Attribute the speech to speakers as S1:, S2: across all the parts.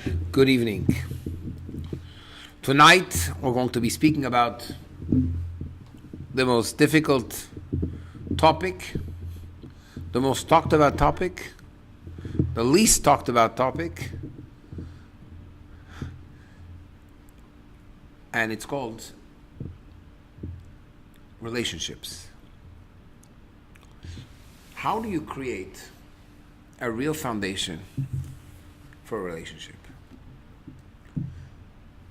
S1: Good evening. Tonight we're going to be speaking about the most difficult topic, the most talked about topic, the least talked about topic, and it's called relationships. How do you create a real foundation for a relationship?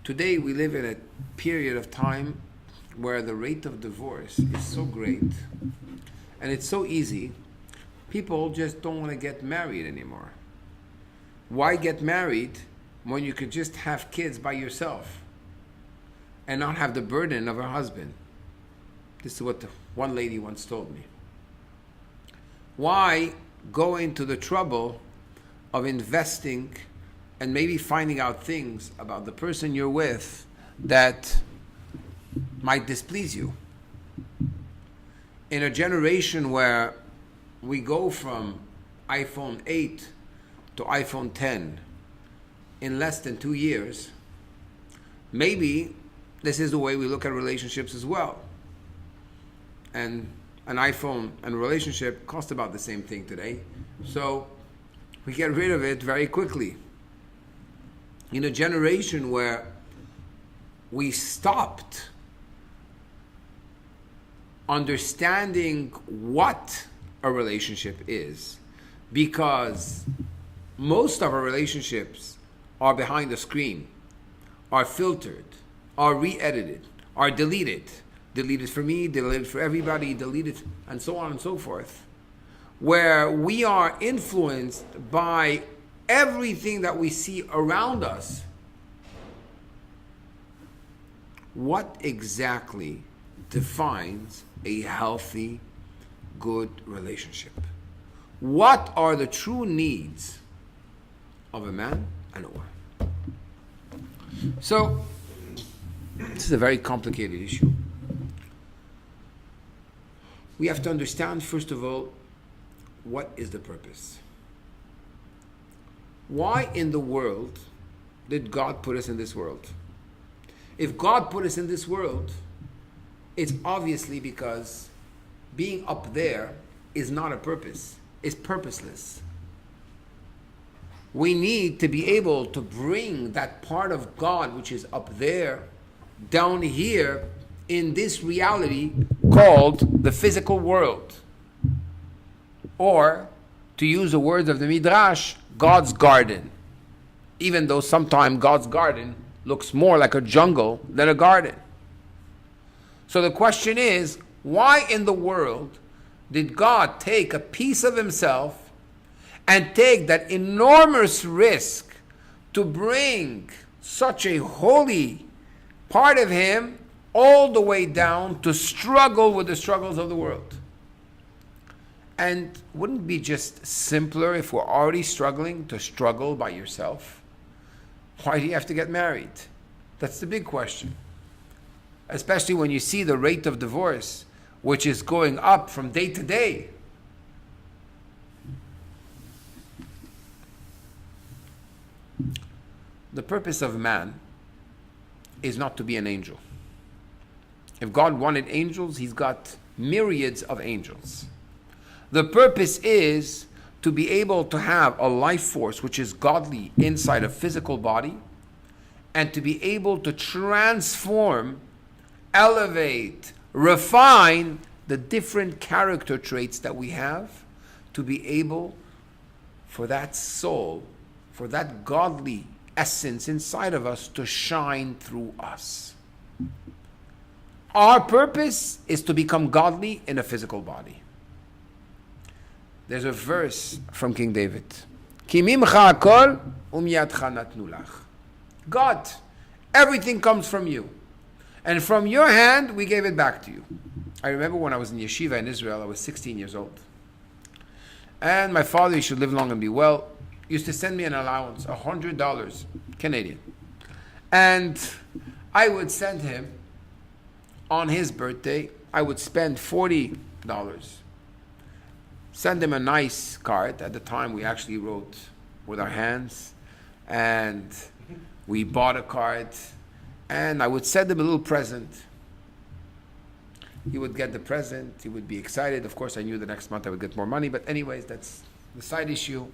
S1: Today we live in a period of time where the rate of divorce is so great and it's so easy. People just don't want to get married anymore. Why get married when you could just have kids by yourself and not have the burden of a husband? This is what one lady once told me. Why go into the trouble of investing and maybe finding out things about the person you're with that might displease you? In a generation where we go from iPhone 8 to iPhone 10 in less than 2 years, maybe this is the way we look at relationships as well. And an iPhone and a relationship cost about the same thing today. So we get rid of it very quickly. In a generation where we stopped understanding what a relationship is, because most of our relationships are behind the screen, are filtered, are re-edited, are deleted for me, deleted for everybody, deleted, and so on and so forth, where we are influenced by everything that we see around us. What exactly defines a healthy, good relationship? What are the true needs of a man and a woman? So, this is a very complicated issue. We have to understand, first of all, what is the purpose? Why in the world did God put us in this world? If God put us in this world, it's obviously because being up there is not a purpose. It's purposeless. We need to be able to bring that part of God which is up there down here in this reality called the physical world. Or, to use the words of the Midrash, God's garden. Even though sometimes God's garden looks more like a jungle than a garden. So the question is, why in the world did God take a piece of himself and take that enormous risk to bring such a holy part of him all the way down to struggle with the struggles of the world? And wouldn't it be just simpler if we're already struggling to struggle by yourself? Why do you have to get married? That's the big question. Especially when you see the rate of divorce, which is going up from day to day. The purpose of man is not to be an angel. If God wanted angels, he's got myriads of angels. The purpose is to be able to have a life force which is godly inside a physical body, and to be able to transform, elevate, refine the different character traits that we have, to be able for that soul, for that godly essence inside of us to shine through us. Our purpose is to become godly in a physical body. There's a verse from King David. Ki mimcha hakol umiyadcha natnu lach. God, everything comes from you. And from your hand, we gave it back to you. I remember when I was in yeshiva in Israel, I was 16 years old. And my father, he should live long and be well, used to send me an allowance, $100 Canadian. And I would send him, on his birthday, I would spend $40. Send him a nice card. At the time, we actually wrote with our hands. and we bought a card, and I would send him a little present. He would get the present. He would be excited. Of course, I knew the next month I would get more money, but anyways, that's the side issue.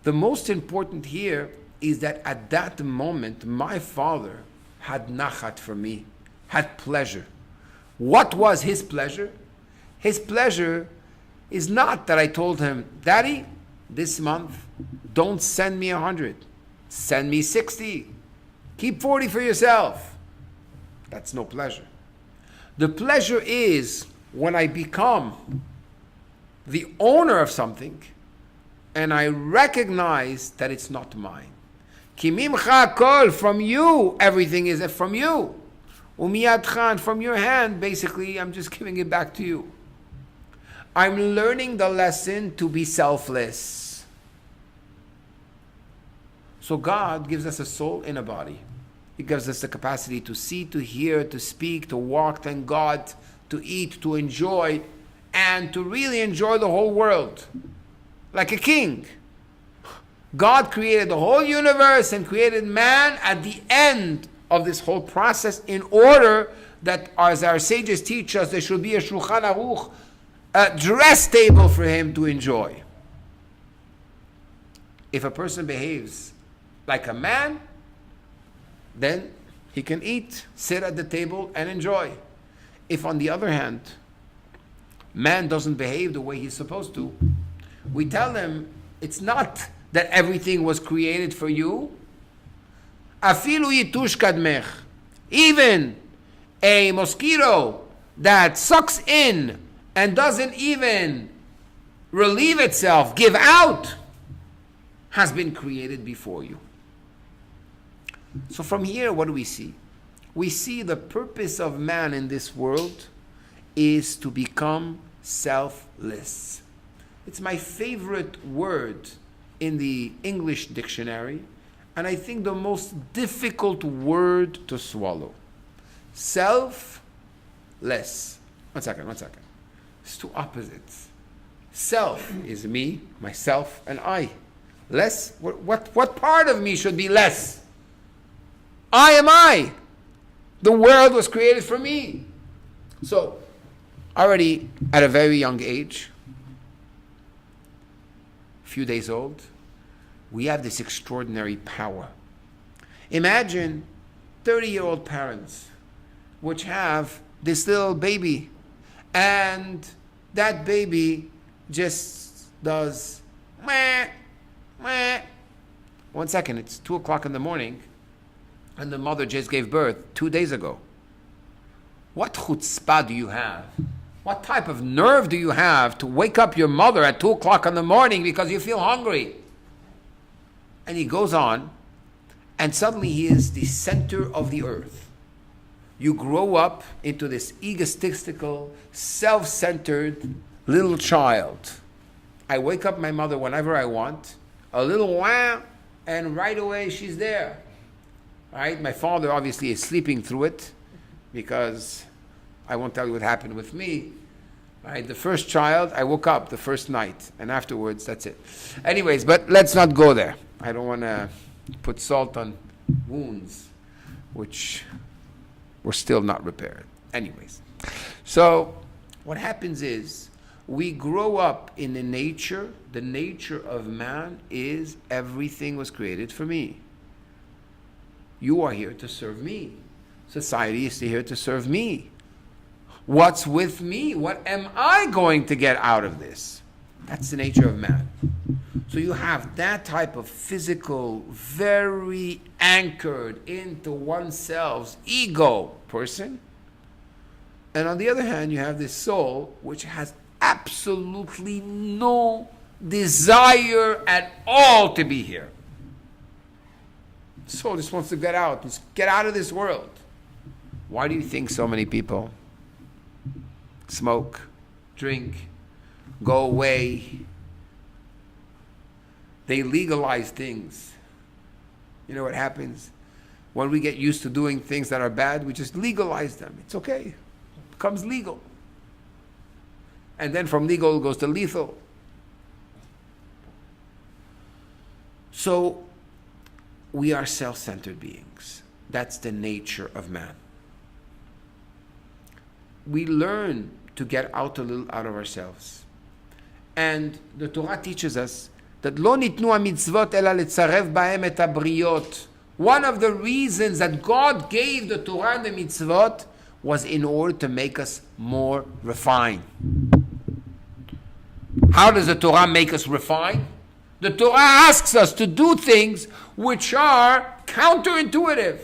S1: The most important here is that at that moment, my father had nachat for me, had pleasure. What was his pleasure? His pleasure is not that I told him, Daddy, this month, don't send me 100. Send me 60. Keep 40 for yourself. That's no pleasure. The pleasure is when I become the owner of something and I recognize that it's not mine. Ki mimcha kol, from you, everything is from you. Umiyadchan, from your hand, basically, I'm just giving it back to you. I'm learning the lesson to be selfless. So God gives us a soul in a body. He gives us the capacity to see, to hear, to speak, to walk, thank God, to eat, to enjoy, and to really enjoy the whole world. Like a king. God created the whole universe and created man at the end of this whole process in order that, as our sages teach us, there should be a Shulchan Aruch, a dress table for him to enjoy. If a person behaves like a man, then he can eat, sit at the table and enjoy. If on the other hand, man doesn't behave the way he's supposed to, we tell him it's not that everything was created for you. Afilu yitush kadmech. Even a mosquito that sucks in and doesn't even relieve itself, give out, has been created before you. So from here, what do we see? We see the purpose of man in this world is to become selfless. It's my favorite word in the English dictionary, and I think the most difficult word to swallow. Selfless. One second. It's two opposites. Self is me, myself, and I. Less, what part of me should be less? I am I. The world was created for me. So, already at a very young age, few days old, we have this extraordinary power. Imagine 30-year-old parents which have this little baby, and that baby just does meh, meh. 1 second, it's 2 o'clock in the morning, and the mother just gave birth 2 days ago. What chutzpah do you have? What type of nerve do you have to wake up your mother at 2 o'clock in the morning because you feel hungry? And he goes on, and suddenly he is the center of the earth. You grow up into this egotistical, self-centered little child. I wake up my mother whenever I want, a little wham, and right away she's there. Right? My father obviously is sleeping through it, because I won't tell you what happened with me. Right? The first child, I woke up the first night, and afterwards, that's it. Anyways, but let's not go there. I don't want to put salt on wounds, which were still not repaired. Anyways, so what happens is, we grow up in the nature of man is everything was created for me. You are here to serve me. Society is here to serve me. What's with me? What am I going to get out of this? That's the nature of man. So you have that type of physical, very anchored into oneself's ego person. And on the other hand, you have this soul which has absolutely no desire at all to be here. The soul just wants to get out. Just get out of this world. Why do you think so many people smoke, drink, go away? They legalize things. You know what happens? When we get used to doing things that are bad, we just legalize them. It's okay. It becomes legal. And then from legal it goes to lethal. So we are self-centered beings. That's the nature of man. We learn to get out a little out of ourselves. And the Torah teaches us that lo nitnu ha-mitzvot ela letzarev bahem et habriot. One of the reasons that God gave the Torah and the mitzvot was in order to make us more refined. How does the Torah make us refined? The Torah asks us to do things which are counterintuitive.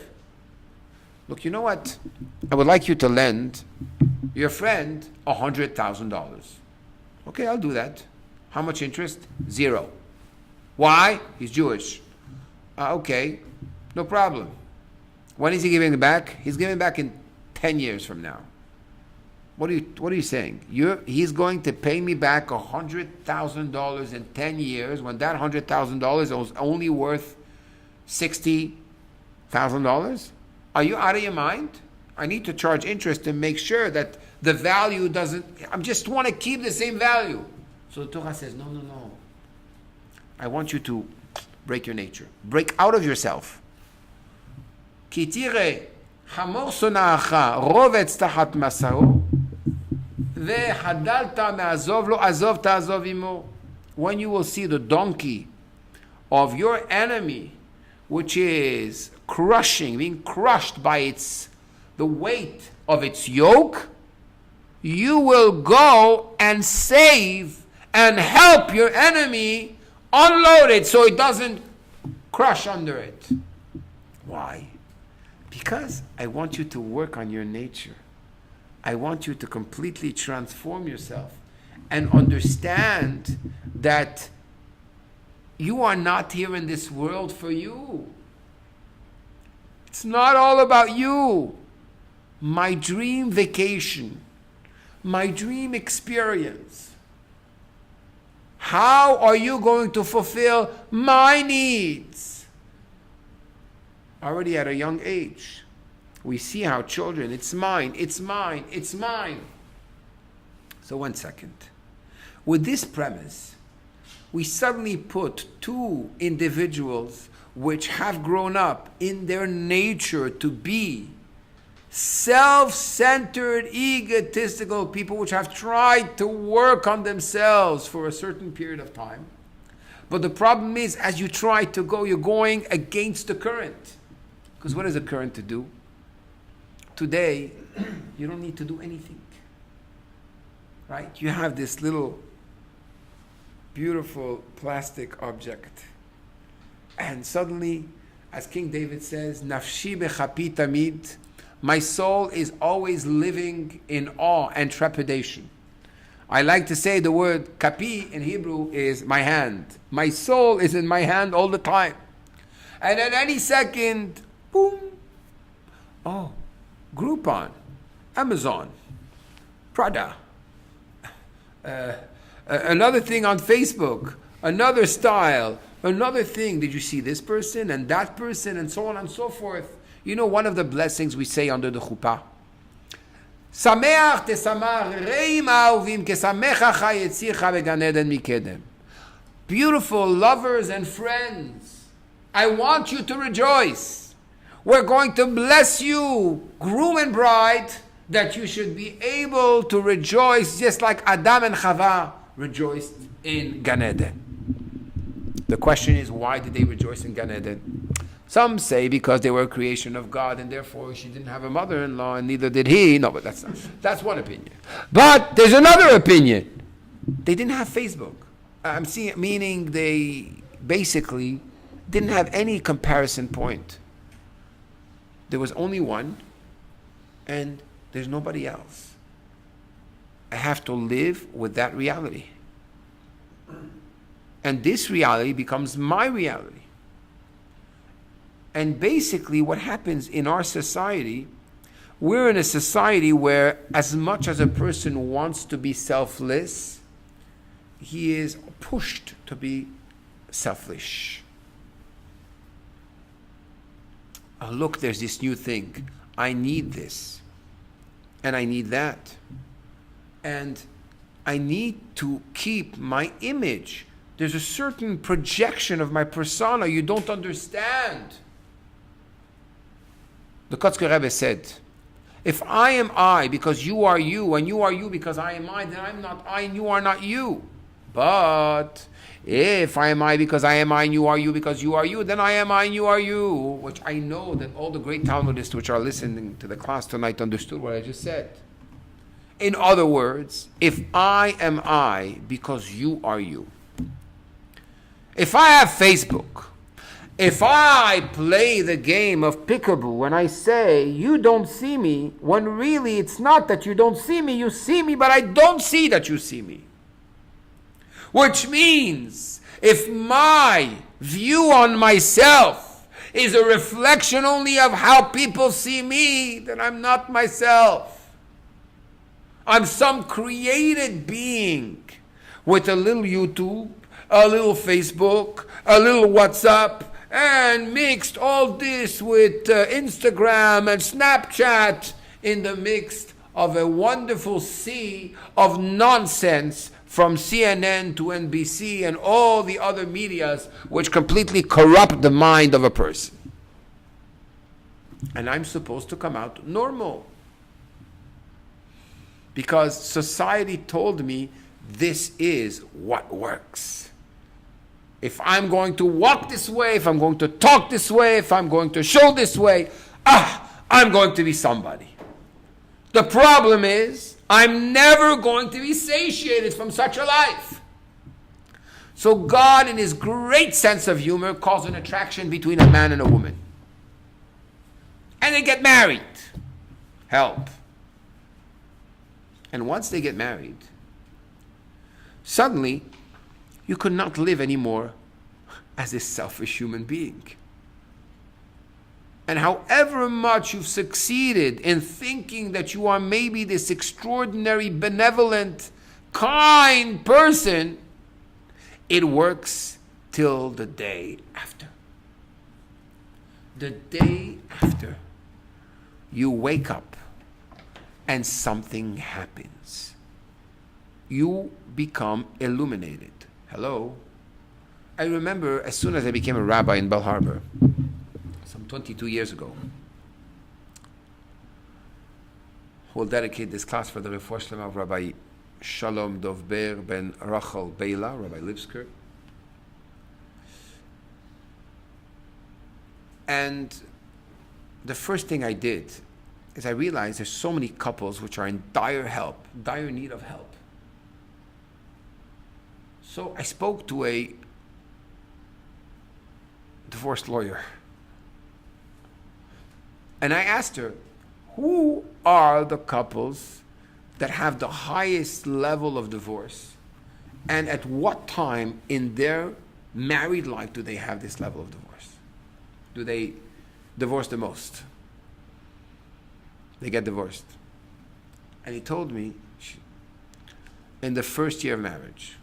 S1: Look, you know what? I would like you to lend your friend $100,000. Okay, I'll do that. How much interest? 0. Why? He's Jewish. Okay, no problem. When is he giving it back? He's giving it back in 10 years from now. What are you saying? He's going to pay me back $100,000 in 10 years when that $100,000 is only worth $60,000? Are you out of your mind? I need to charge interest to make sure that the value doesn't... I just want to keep the same value. So the Torah says, no. I want you to break your nature. Break out of yourself. Ki tire hamor sona'acha rovetz tachat masaro ve'hadalta me'azov lo azov ta'azov imo. When you will see the donkey of your enemy, which is being crushed by the weight of its yoke, you will go and save and help your enemy unload it so it doesn't crush under it. Why? Because I want you to work on your nature. I want you to completely transform yourself and understand that you are not here in this world for you. It's not all about you. My dream vacation, my dream experience. How are you going to fulfill my needs? Already at a young age, we see how children, it's mine. So 1 second. With this premise, we suddenly put two individuals which have grown up in their nature to be self-centered, egotistical people which have tried to work on themselves for a certain period of time. But the problem is, as you try to go, you're going against the current. Because what is the current to do? Today, you don't need to do anything. Right? You have this little beautiful plastic object. And suddenly, as King David says, Nafshi bechapi tamid, my soul is always living in awe and trepidation. I like to say the word kapi in Hebrew is my hand. My soul is in my hand all the time. And at any second, boom. Oh, Groupon, Amazon, Prada. Another thing on Facebook, another style, another thing. Did you see this person and that person and so on and so forth? You know, one of the blessings we say under the chuppah, Sameach tesamach reim ahavim kesamecha chayetzircha began eden mikedem. Beautiful lovers and friends, I want you to rejoice. We're going to bless you, groom and bride, that you should be able to rejoice just like Adam and Chava rejoiced in Gan Eden. The question is, why did they rejoice in Gan Eden? Some say because they were a creation of God and therefore she didn't have a mother-in-law and neither did he. No, but that's one opinion. But there's another opinion. They didn't have Facebook. Meaning they basically didn't have any comparison point. There was only one and there's nobody else. I have to live with that reality. And this reality becomes my reality. And basically what happens in our society, we're in a society where as much as a person wants to be selfless, he is pushed to be selfish. Oh, look, there's this new thing. I need this. And I need that. And I need to keep my image. There's a certain projection of my persona you don't understand. The Kotzker Rebbe said, if I am I because you are you, and you are you because I am I, then I'm not I and you are not you. But if I am I because I am I and you are you because you are you, then I am I and you are you. Which I know that all the great Talmudists which are listening to the class tonight understood what I just said. In other words, if I am I because you are you. If I have Facebook, if I play the game of peekaboo when I say you don't see me, when really it's not that you don't see me, you see me, but I don't see that you see me. Which means if my view on myself is a reflection only of how people see me, then I'm not myself. I'm some created being with a little YouTube, a little Facebook, a little WhatsApp, and mixed all this with Instagram and Snapchat in the midst of a wonderful sea of nonsense from CNN to NBC and all the other medias which completely corrupt the mind of a person. And I'm supposed to come out normal. Because society told me this is what works. If I'm going to walk this way, if I'm going to talk this way, if I'm going to show this way, I'm going to be somebody. The problem is, I'm never going to be satiated from such a life. So God, in his great sense of humor, calls an attraction between a man and a woman. And they get married. Help. And once they get married, suddenly, you could not live anymore as a selfish human being. And however much you've succeeded in thinking that you are maybe this extraordinary, benevolent, kind person, it works till the day after. The day after, you wake up and something happens. You become illuminated. Hello? I remember as soon as I became a rabbi in Bell Harbor, some 22 years ago, we'll dedicate this class for the Refuah Shlema of Rabbi Shalom Dovber ben Rachel Beila, Rabbi Lipsker. And the first thing I did is I realized there's so many couples which are in dire need of help. So I spoke to a divorce lawyer. And I asked her, who are the couples that have the highest level of divorce? And at what time in their married life do they have this level of divorce? Do they divorce the most? They get divorced. And he told me, in the first year of marriage.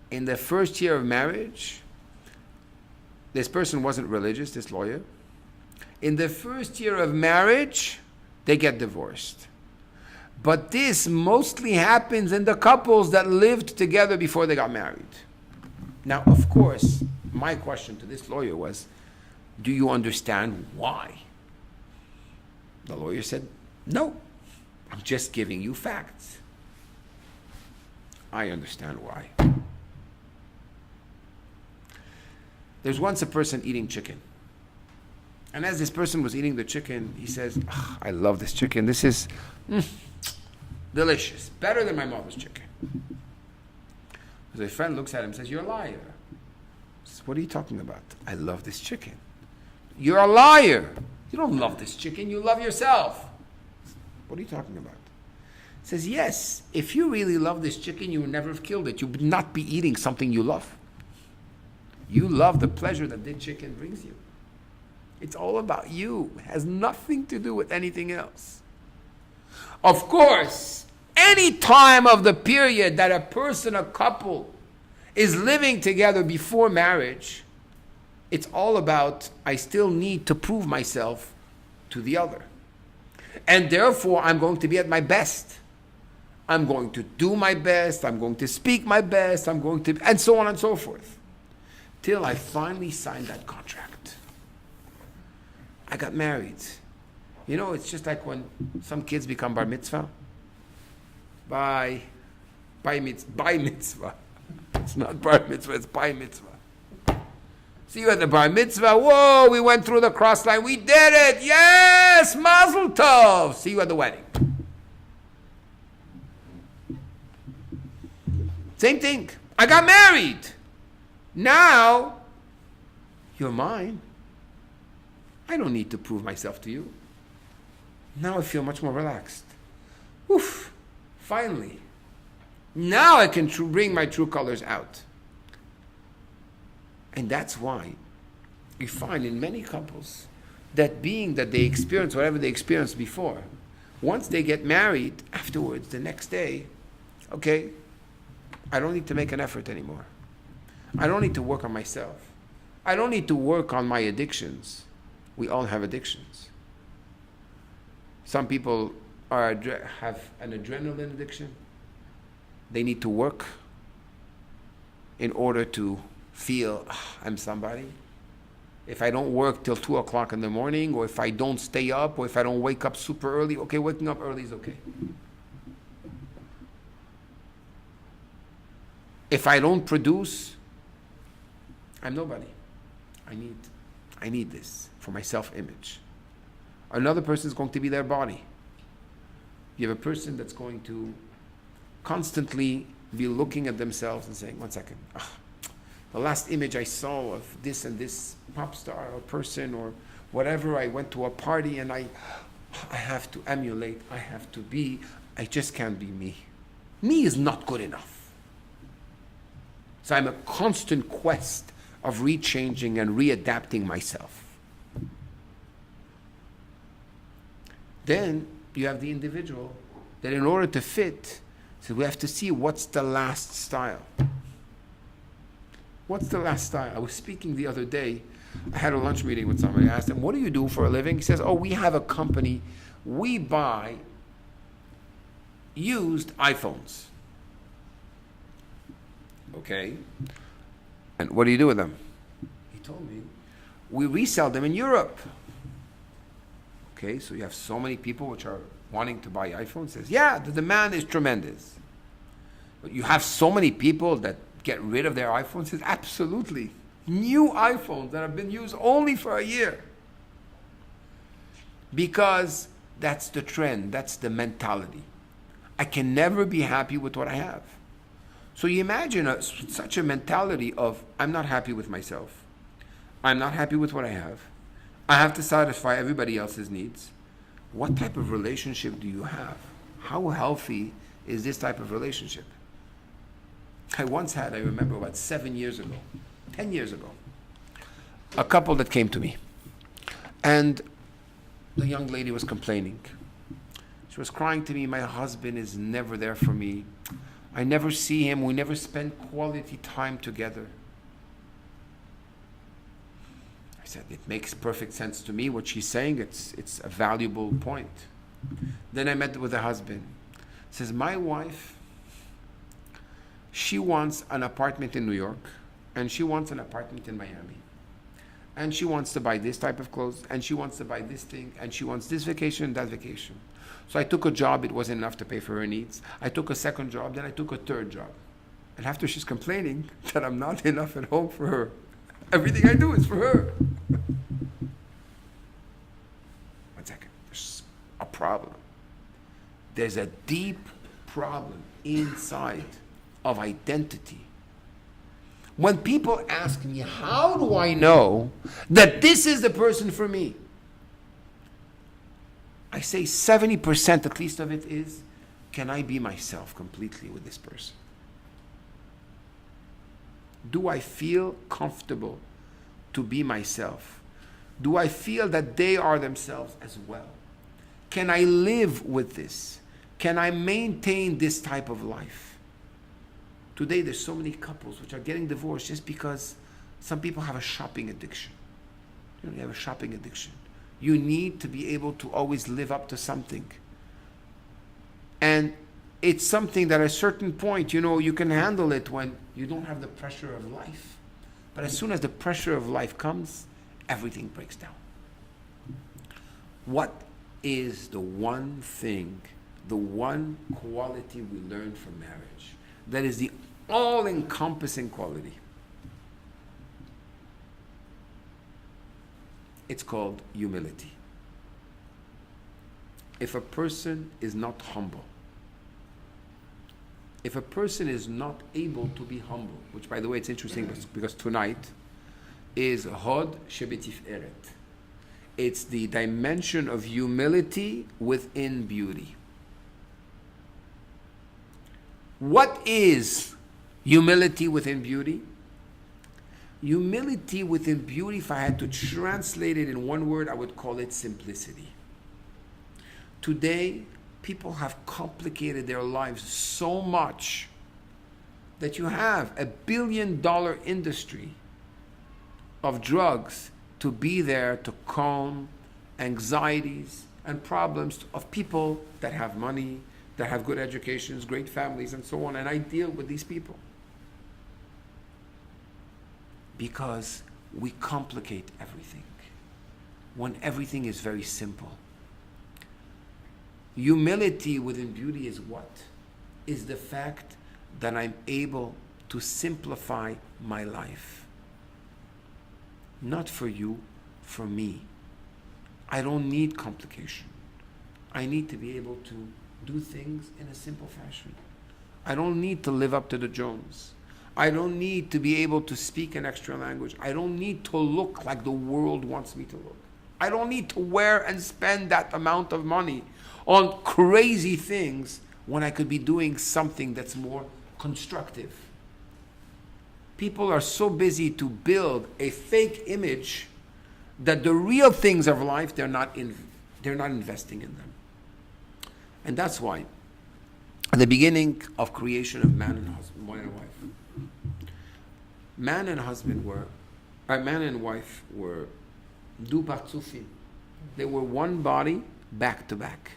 S1: In the first year of marriage, this person wasn't religious, this lawyer. In the first year of marriage, they get divorced. But this mostly happens in the couples that lived together before they got married. Now, of course, my question to this lawyer was, do you understand why? The lawyer said, no, I'm just giving you facts. I understand why. There's once a person eating chicken. And as this person was eating the chicken, he says, I love this chicken. This is delicious. Better than my mother's chicken. So a friend looks at him and says, you're a liar. He says, what are you talking about? I love this chicken. You're a liar. You don't love this chicken. You love yourself. What are you talking about? He says, yes, if you really love this chicken, you would never have killed it. You would not be eating something you love. You love the pleasure that this chicken brings you. It's all about you. It has nothing to do with anything else. Of course, any time of the period that a person, a couple, is living together before marriage, it's all about, I still need to prove myself to the other. And therefore, I'm going to be at my best. I'm going to do my best. I'm going to speak my best. I'm going to, and so on and so forth. Till I finally signed that contract. I got married. You know, it's just like when some kids become bar mitzvah. By mitzvah. It's not bar mitzvah, it's by mitzvah. See you at the bar mitzvah. Whoa, we went through the cross line. We did it. Yes, mazel tov. See you at the wedding. Same thing. I got married. Now, you're mine. I don't need to prove myself to you. Now I feel much more relaxed. Oof. Finally. Now I can bring my true colors out. And that's why you find in many couples that being that they experience whatever they experienced before, once they get married, afterwards, the next day, okay, I don't need to make an effort anymore. I don't need to work on myself. I don't need to work on my addictions. We all have addictions. Some people have an adrenaline addiction. They need to work in order to feel, I'm somebody. If I don't work till 2 o'clock in the morning, or if I don't stay up, or if I don't wake up super early, okay, waking up early is okay. If I don't produce, I'm nobody. I need this for my self-image. Another person is going to be their body. You have a person that's going to constantly be looking at themselves and saying, 1 second, the last image I saw of this and this pop star or person or whatever, I went to a party and I have to emulate, I have to be, I just can't be me. Me is not good enough. So I'm a constant quest of rechanging and readapting myself. Then you have the individual that in order to fit, so we have to see what's the last style. What's the last style? I was speaking the other day. I had a lunch meeting with somebody. I asked him, what do you do for a living? He says, we have a company. We buy used iPhones. Okay. And what do you do with them? He told me, we resell them in Europe. Okay, so you have so many people which are wanting to buy iPhones. Says, yeah, the demand is tremendous. But you have so many people that get rid of their iPhones. Says, absolutely. New iPhones that have been used only for a year. Because that's the trend, that's the mentality. I can never be happy with what I have. So you imagine such a mentality of, I'm not happy with myself. I'm not happy with what I have. I have to satisfy everybody else's needs. What type of relationship do you have? How healthy is this type of relationship? I once had, I remember about 10 years ago, a couple that came to me. And the young lady was complaining. She was crying to me, my husband is never there for me. I never see him. We never spend quality time together. I said, it makes perfect sense to me what she's saying. It's a valuable point. Then I met with the husband. He says, my wife, she wants an apartment in New York, and she wants an apartment in Miami. And she wants to buy this type of clothes, and she wants to buy this thing, and she wants this vacation, that vacation. So I took a job, it wasn't enough to pay for her needs. I took a second job, then I took a third job. And after she's complaining that I'm not enough at home for her, everything I do is for her. 1 second, there's a problem. There's a deep problem inside of identity. When people ask me, how do I know that this is the person for me? I say 70% at least of it is, can I be myself completely with this person? Do I feel comfortable to be myself? Do I feel that they are themselves as well? Can I live with this? Can I maintain this type of life? Today there's so many couples which are getting divorced just because some people have a shopping addiction. You have a shopping addiction. You need to be able to always live up to something. And it's something that at a certain point, you can handle it when you don't have the pressure of life. But as soon as the pressure of life comes, everything breaks down. What is the one thing, the one quality we learn from marriage that is the all-encompassing quality? It's called humility. If a person is not humble, if a person is not able to be humble, which by the way, it's interesting because tonight is Hod Shebetiferet. It's the dimension of humility within beauty. What is humility within beauty? Humility within beauty, if I had to translate it in one word, I would call it simplicity. Today, people have complicated their lives so much that you have $1 billion industry of drugs to be there to calm anxieties and problems of people that have money, that have good educations, great families, and so on. And I deal with these people because we complicate everything when everything is very simple. Humility within beauty is what? Is the fact that I'm able to simplify my life. Not for you, for me. I don't need complication. I need to be able to do things in a simple fashion. I don't need to live up to the Jones. I don't need to be able to speak an extra language. I don't need to look like the world wants me to look. I don't need to wear and spend that amount of money on crazy things when I could be doing something that's more constructive. People are so busy to build a fake image that the real things of life, they're not investing in them. And that's why at the beginning of creation of man and husband, man and wife, man and wife were du partzufim. They were one body back to back.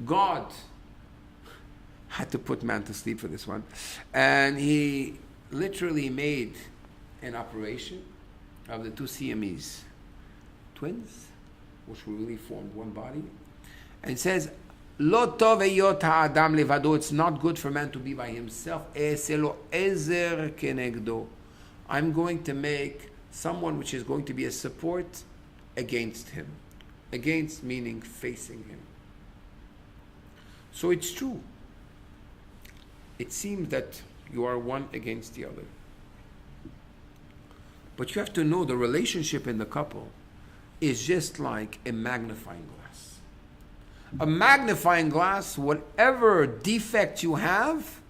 S1: God had to put man to sleep for this one. And he literally made an operation of the two Siamese twins, which were really formed one body. And it says, Lo tov heyot ha'adam levado. It's not good for man to be by himself. E'aseh lo ezer kenegdo. I'm going to make someone which is going to be a support against him. Against meaning facing him. So it's true. It seems that you are one against the other. But you have to know the relationship in the couple is just like a magnifying glass. A magnifying glass, whatever defect you have.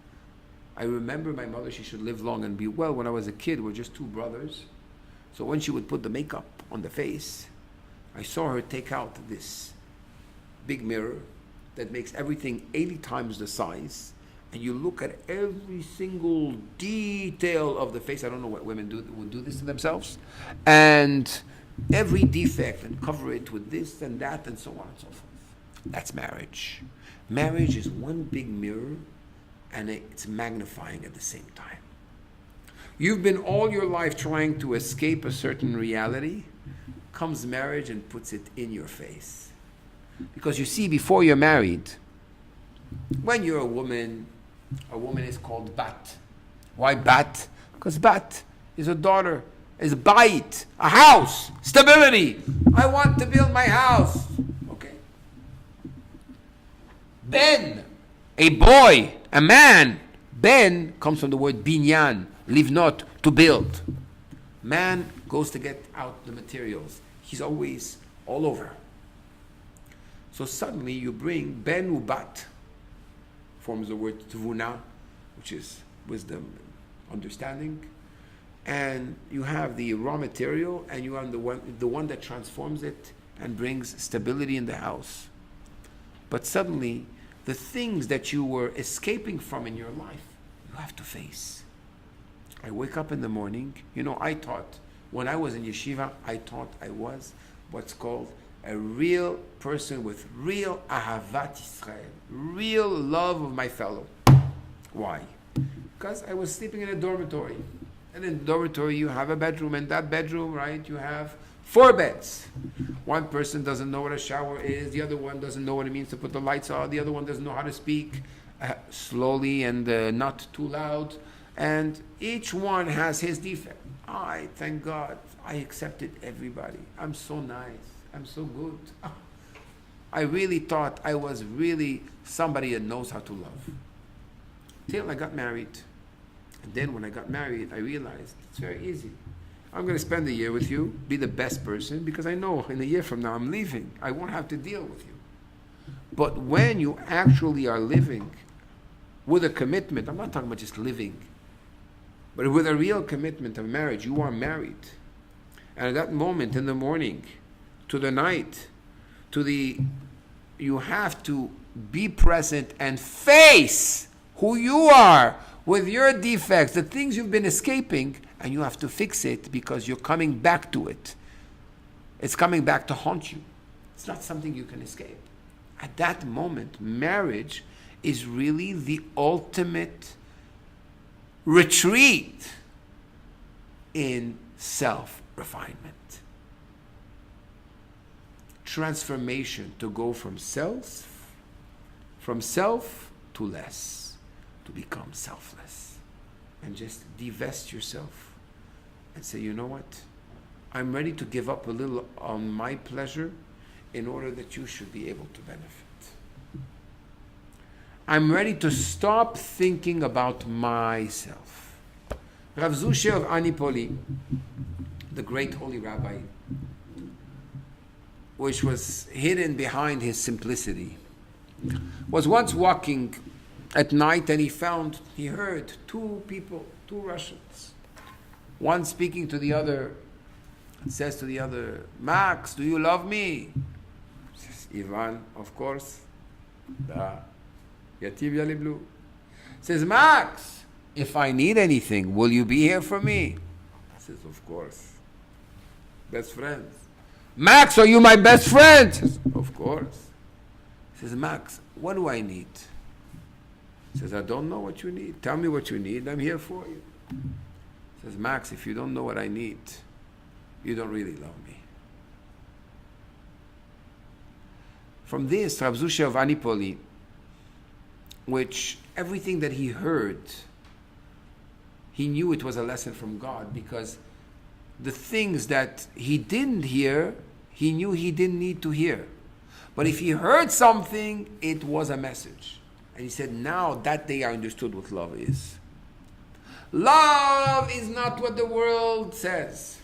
S1: I remember my mother, she should live long and be well. When I was a kid, we're just two brothers. So when she would put the makeup on the face, I saw her take out this big mirror that makes everything 80 times the size, and you look at every single detail of the face. I don't know what women would do this to themselves, and every defect, and cover it with this and that and so on and so forth. That's marriage. Marriage is one big mirror, and it's magnifying at the same time. You've been all your life trying to escape a certain reality. Comes marriage and puts it in your face. Because you see, before you're married, when you're a woman is called bat. Why bat? Because bat is a daughter, is bait, a house, stability. I want to build my house. Okay. Ben, a boy, a man. Ben comes from the word binyan, livnot, to build. Man goes to get out the materials. He's always all over. So suddenly you bring ben ubat, forms the word tvuna, which is wisdom and understanding, and you have the raw material, and you have the one that transforms it and brings stability in the house. But suddenly, the things that you were escaping from in your life, you have to face. I wake up in the morning, I taught, when I was in yeshiva, I was what's called a real person with real ahavat Israel, real love of my fellow. Why? Because I was sleeping in a dormitory. And in the dormitory you have a bedroom. And that bedroom, right, you have 4 beds. One person doesn't know what a shower is. The other one doesn't know what it means to put the lights on. The other one doesn't know how to speak slowly and not too loud. And each one has his defect. I thank God I accepted everybody. I'm so nice. I'm so good. I really thought I was really somebody that knows how to love. Till I got married. And then when I got married, I realized it's very easy. I'm going to spend a year with you, be the best person, because I know in a year from now I'm leaving. I won't have to deal with you. But when you actually are living with a commitment, I'm not talking about just living, but with a real commitment of marriage, you are married. And at that moment in the morning, to the night, you have to be present and face who you are with your defects, the things you've been escaping, and you have to fix it because you're coming back to it. It's coming back to haunt you. It's not something you can escape. At that moment, marriage is really the ultimate retreat in self-refinement. Transformation to go from self to less, to become selfless. And just divest yourself and say, you know what? I'm ready to give up a little on my pleasure in order that you should be able to benefit. I'm ready to stop thinking about myself. Rav Zushe of Anipoli, the great holy rabbi, which was hidden behind his simplicity, was once walking at night and he heard 2 people, 2 Russians. One speaking to the other, says to the other, Max, do you love me? Says, Ivan, of course. Da. Yativ Yaliblu. Says, Max, if I need anything, will you be here for me? Says, of course. Best friends. Max, are you my best friend? Says, of course. Says, Max, what do I need? Says, I don't know what you need. Tell me what you need. I'm here for you. Says, Max, if you don't know what I need, you don't really love me. From this, Rav Zusha of Anipoli, which everything that he heard, he knew it was a lesson from God, because the things that he didn't hear, he knew he didn't need to hear. But if he heard something, it was a message. And he said, now that day I understood what love is. Love is not what the world says.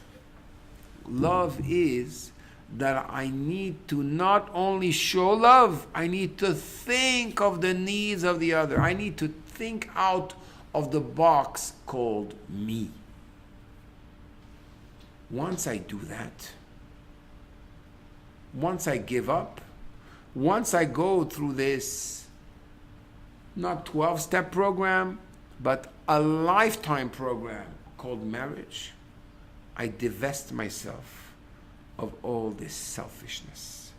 S1: Love is that I need to not only show love, I need to think of the needs of the other. I need to think out of the box called me. Once I do that, once I give up, once I go through this, not 12-step program, but a lifetime program called marriage, I divest myself of all this selfishness.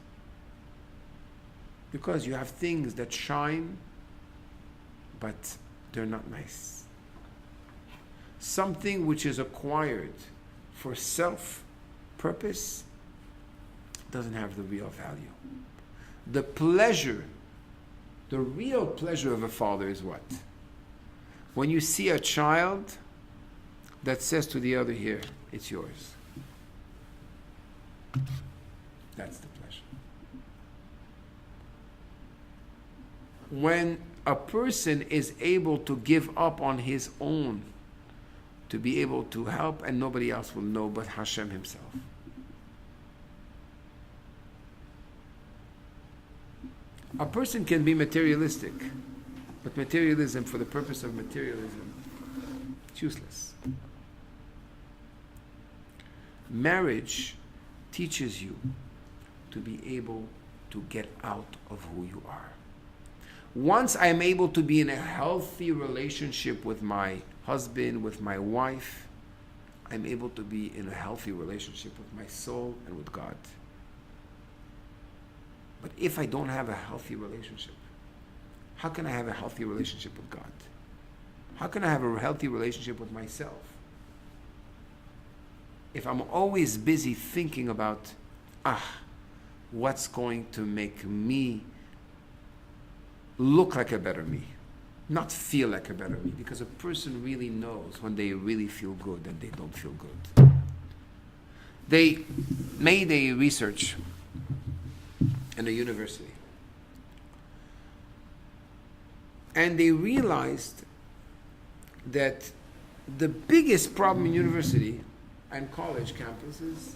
S1: Because you have things that shine, but they're not nice. Something which is acquired for self-purpose doesn't have the real value. The pleasure, the real pleasure of a father is what? When you see a child that says to the other, here, it's yours. That's the pleasure. When a person is able to give up on his own to be able to help, and nobody else will know but Hashem himself. A person can be materialistic, but materialism for the purpose of materialism, it's useless. Marriage teaches you to be able to get out of who you are. Once I'm able to be in a healthy relationship with my husband, with my wife, I'm able to be in a healthy relationship with my soul and with God. But if I don't have a healthy relationship, how can I have a healthy relationship with God? How can I have a healthy relationship with myself? If I'm always busy thinking about, what's going to make me look like a better me, not feel like a better me, because a person really knows when they really feel good and they don't feel good. They made a research in a university, and they realized that the biggest problem in university and college campuses,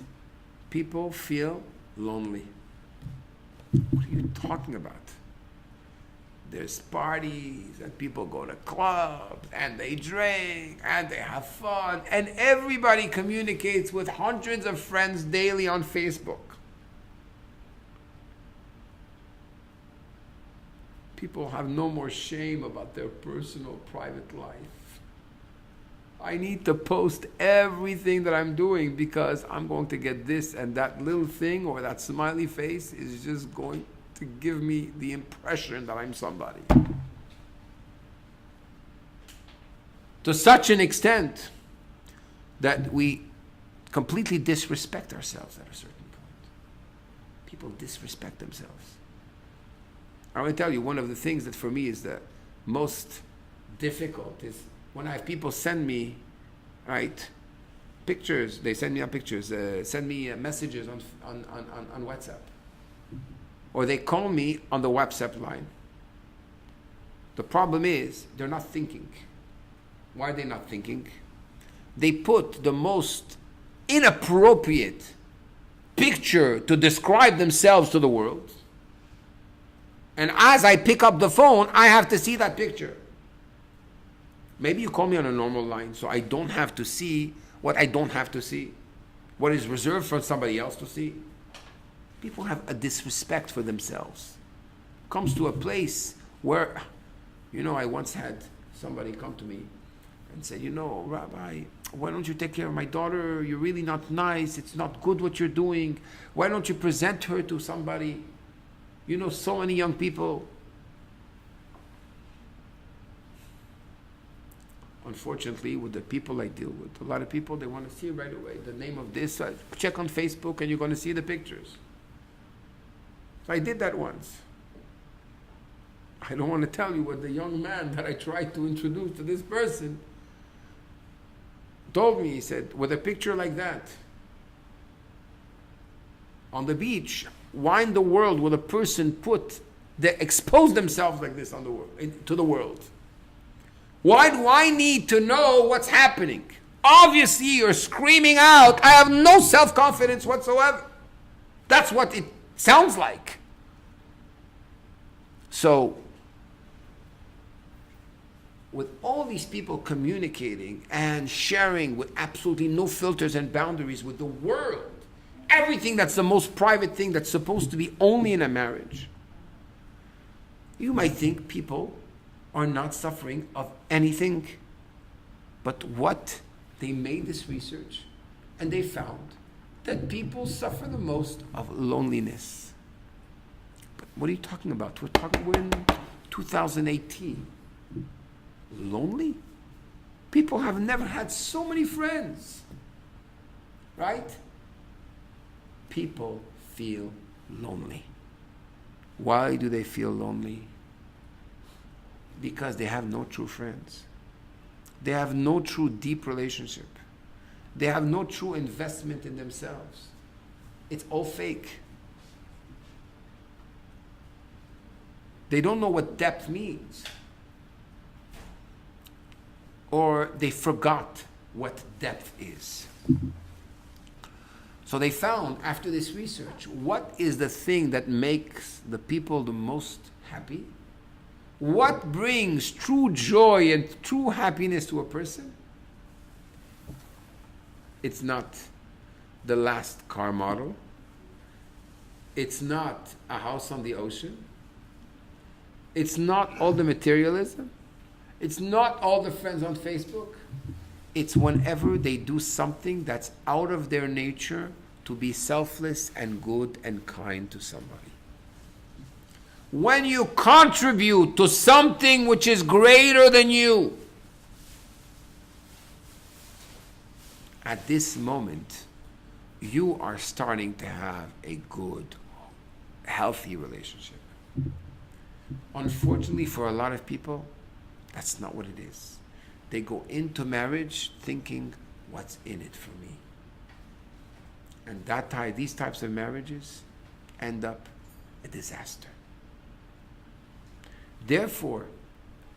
S1: people feel lonely. What are you talking about? There's parties and people go to clubs and they drink and they have fun and everybody communicates with hundreds of friends daily on Facebook. People have no more shame about their personal, private life. I need to post everything that I'm doing because I'm going to get this, and that little thing or that smiley face is just going to give me the impression that I'm somebody. To such an extent that we completely disrespect ourselves at a certain point. People disrespect themselves. I want to tell you, one of the things that for me is the most difficult is when I have people send me, pictures. They send me pictures, send me messages on WhatsApp. Or they call me on the WhatsApp line. The problem is, they're not thinking. Why are they not thinking? They put the most inappropriate picture to describe themselves to the world. And as I pick up the phone, I have to see that picture. Maybe you call me on a normal line, so I don't have to see what I don't have to see. What is reserved for somebody else to see. People have a disrespect for themselves. Comes to a place where, I once had somebody come to me and say, Rabbi, why don't you take care of my daughter? You're really not nice. It's not good what you're doing. Why don't you present her to somebody? So many young people. Unfortunately, with the people I deal with, a lot of people, they want to see right away the name of this. Check on Facebook and you're going to see the pictures. So I did that once. I don't want to tell you what the young man that I tried to introduce to this person told me. He said, with a picture like that on the beach, why in the world would a person expose themselves like this on the world, to the world? Why do I need to know what's happening? Obviously, you're screaming out, I have no self-confidence whatsoever. That's what it sounds like. So, with all these people communicating and sharing with absolutely no filters and boundaries with the world, everything that's the most private thing that's supposed to be only in a marriage, you might think people are not suffering of anything. But what? They made this research and they found that people suffer the most of loneliness. But what are you talking about? We're in 2018. Lonely? People have never had so many friends. Right? People feel lonely. Why do they feel lonely? Because they have no true friends. They have no true deep relationship. They have no true investment in themselves. It's all fake. They don't know what depth means. Or they forgot what depth is. So they found, after this research, what is the thing that makes the people the most happy? What brings true joy and true happiness to a person? It's not the last car model. It's not a house on the ocean. It's not all the materialism. It's not all the friends on Facebook. It's whenever they do something that's out of their nature to be selfless and good and kind to somebody. when you contribute to something which is greater than you, at this moment, you are starting to have a good, healthy relationship. Unfortunately, for a lot of people, that's not what it is. They go into marriage thinking, what's in it for me? And these types of marriages end up a disaster. Therefore,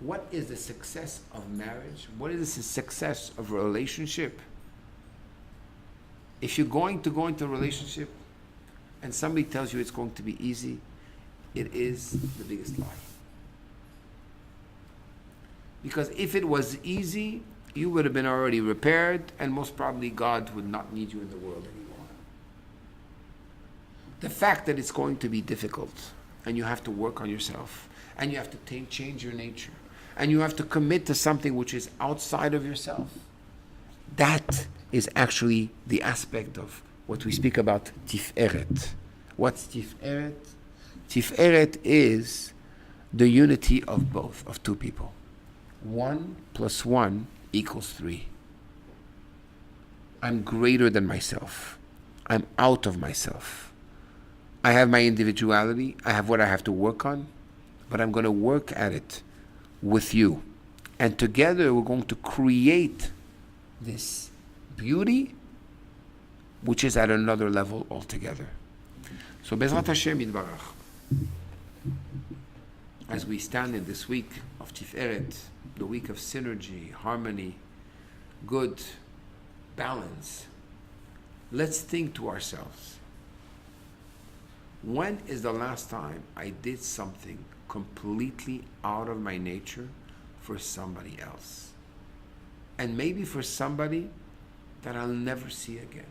S1: what is the success of marriage? What is the success of a relationship? If you're going to go into a relationship and somebody tells you it's going to be easy, it is the biggest lie. Because if it was easy, you would have been already repaired, and most probably God would not need you in the world anymore. The fact that it's going to be difficult, and you have to work on yourself, and you have to change your nature, and you have to commit to something which is outside of yourself, that is actually the aspect of what we speak about tiferet. What's tiferet? Tiferet is the unity of both, of two people. 1 + 1 = 3. I'm greater than myself. I'm out of myself. I have my individuality. I have what I have to work on, but I'm going to work at it with you. And together we're going to create this beauty, which is at another level altogether. So Bezrat Hashem Yitbarach, as we stand in this week of Tiferet, the week of synergy, harmony, good, balance, let's think to ourselves, when is the last time I did something completely out of my nature for somebody else? And maybe for somebody that I'll never see again.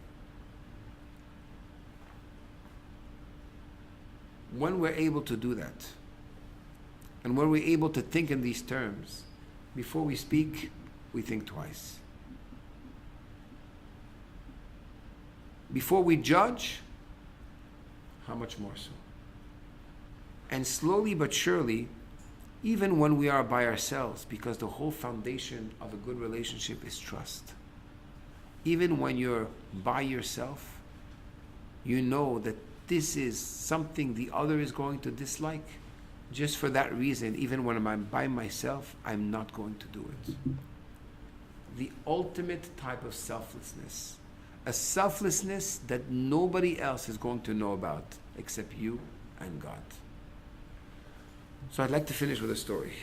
S1: When we're able to do that, and when we're able to think in these terms, before we speak, we think twice. Before we judge, how much more so? And slowly but surely, even when we are by ourselves, because the whole foundation of a good relationship is trust. Even when you're by yourself, you know that this is something the other is going to dislike. Just for that reason, even when I'm by myself, I'm not going to do it. The ultimate type of selflessness. A selflessness that nobody else is going to know about except you and God. So I'd like to finish with a story.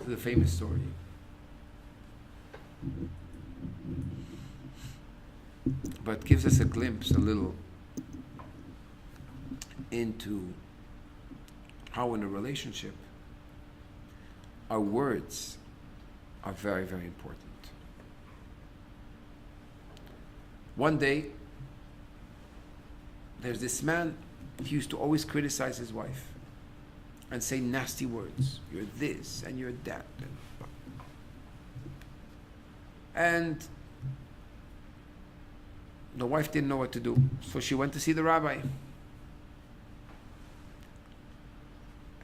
S1: The famous story. But gives us a glimpse, a little, into how in a relationship our words are very, very important. One day, there's this man, he used to always criticize his wife and say nasty words. You're this and you're that. And the wife didn't know what to do, so she went to see the rabbi.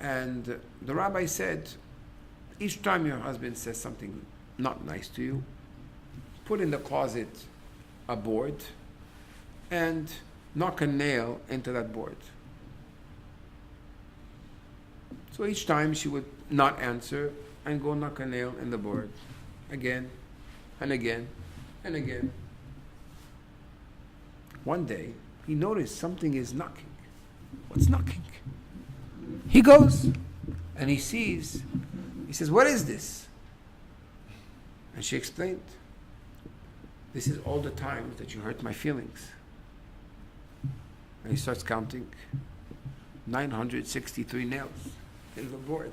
S1: And the rabbi said, each time your husband says something not nice to you, put in the closet a board and knock a nail into that board. So each time she would not answer and go knock a nail in the board again and again and again. One day he noticed something is knocking. What's knocking? He goes and he sees, he says, what is this? And she explained, this is all the times that you hurt my feelings. And he starts counting 963 nails in the board.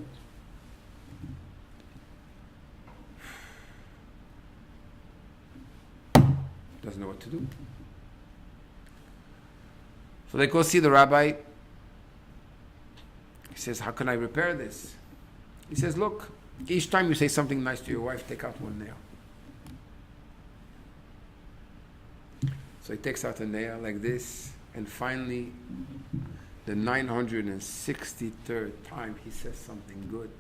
S1: Doesn't know what to do. So they go see the rabbi. He says, how can I repair this? He says, look, each time you say something nice to your wife, take out one nail. So he takes out a nail like this, and finally the 963rd time he says something good,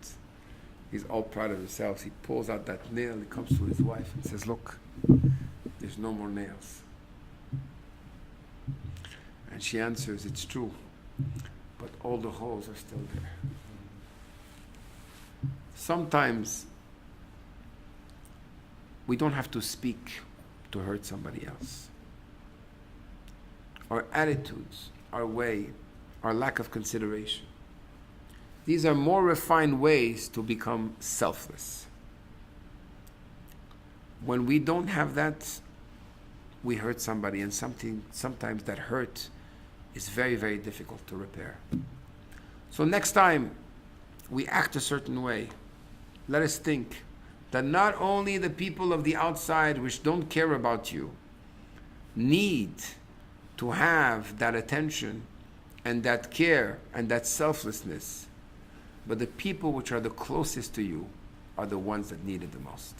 S1: he's all proud of himself. He pulls out that nail, he comes to his wife and says, look, there's no more nails. And she answers, it's true, but all the holes are still there. Sometimes we don't have to speak to hurt somebody else. Our attitudes, our way, our lack of consideration, these are more refined ways to become selfless. When we don't have that, we hurt somebody, and sometimes that hurt is very, very difficult to repair. So next time we act a certain way, let us think that not only the people of the outside which don't care about you need to have that attention and that care and that selflessness, but the people which are the closest to you are the ones that need it the most.